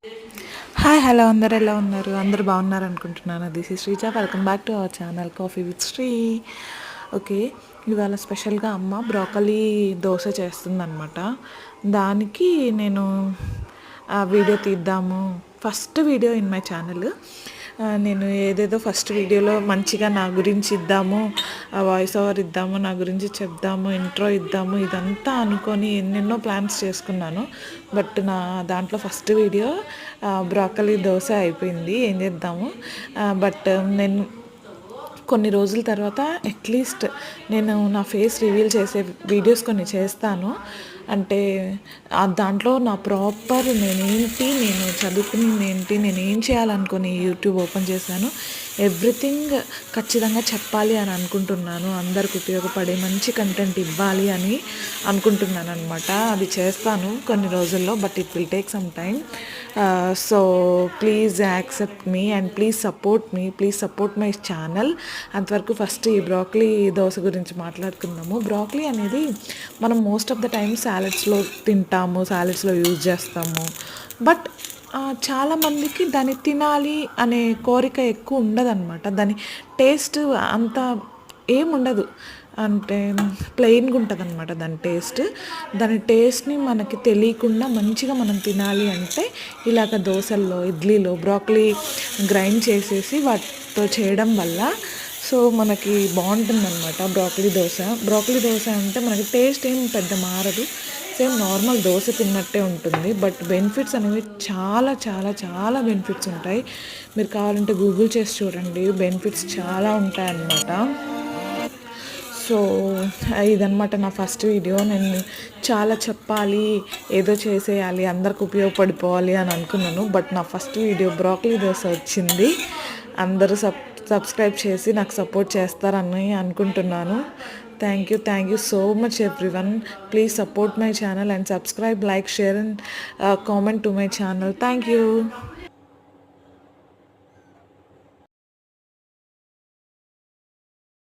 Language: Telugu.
హాయ్ హలో అందరు ఎలా ఉన్నారు? అందరూ బాగున్నారు అనుకుంటున్నాను. This is Sreeja. Welcome back to our channel coffee with Sri. Okay, ఇవాళ స్పెషల్గా అమ్మ బ్రోకలీ దోశ చేస్తుందన్నమాట. దానికి నేను వీడియో తీద్దాము, first video in my channel. నేను ఏదేదో ఫస్ట్ వీడియోలో మంచిగా నా గురించి ఇద్దాము, వాయిస్ ఓవర్ ఇద్దాము, నా గురించి చెప్దాము, ఇంట్రో ఇద్దాము, ఇదంతా అనుకొని ఎన్నెన్నో ప్లాన్స్ చేసుకున్నాను. బట్ నా దాంట్లో ఫస్ట్ వీడియో బ్రోకలీ దోశ అయిపోయింది. ఏం చేద్దాము, బట్ నేను కొన్ని రోజుల తర్వాత అట్లీస్ట్ నేను నా ఫేస్ రివీల్ చేసే వీడియోస్ కొన్ని చేస్తాను. అంటే దాంట్లో నా ప్రాపర్ నేను చదువుకుని ఏంటి, నేను ఏం చేయాలనుకుని యూట్యూబ్ ఓపెన్ చేశాను, ఎవ్రీథింగ్ ఖచ్చితంగా చెప్పాలి అని అనుకుంటున్నాను. అందరికి ఉపయోగపడే మంచి కంటెంట్ ఇవ్వాలి అని అనుకుంటున్నాను అనమాట. అది చేస్తాను కొన్ని రోజుల్లో, but it will take some time. So please accept me and please support my channel. అంతవరకు ఫస్ట్ ఈ బ్రోకలీ దోశ గురించి మాట్లాడుకుందాము. బ్రోకలీ అనేది మనం మోస్ట్ ఆఫ్ ద టైమ్ సాలెడ్స్లో తింటాము, సాలెడ్స్లో యూజ్ చేస్తాము. బట్ చాలామందికి దాన్ని తినాలి అనే కోరిక ఎక్కువ ఉండదన్నమాట. దాని టేస్ట్ అంత ఏముండదు, అంటే ప్లెయిన్గా ఉంటుంది అనమాట దాని టేస్ట్. దాని టేస్ట్ని మనకి తెలియకుండా మంచిగా మనం తినాలి అంటే ఇలాగ దోశల్లో, ఇడ్లీలో బ్రోకలీ గ్రైండ్ చేసేసి వాటితో చేయడం వల్ల సో మనకి బాగుంటుంది అనమాట బ్రోకలీ దోశ అంటే మనకి టేస్ట్ ఏం పెద్ద మారదు, సేమ్ నార్మల్ దోశ తిన్నట్టే ఉంటుంది. బట్ బెనిఫిట్స్ అనేవి చాలా చాలా చాలా బెనిఫిట్స్ ఉంటాయి. మీరు కావాలంటే గూగుల్ చేసి చూడండి, బెనిఫిట్స్ చాలా ఉంటాయన్నమాట. సో ఇదనమాట నా ఫస్ట్ వీడియో. నేను చాలా చెప్పాలి, ఏదో చేసేయాలి, అందరికి ఉపయోగపడిపోవాలి అని అనుకున్నాను. బట్ నా ఫస్ట్ వీడియో బ్రోకలీ దోశ వచ్చింది. అందరూ సబ్స్క్రైబ్ చేసి నాకు సపోర్ట్ చేస్తారని అనుకుంటున్నాను. Thank you so much everyone. Please support my channel and subscribe, like, share and comment to my channel. Thank you.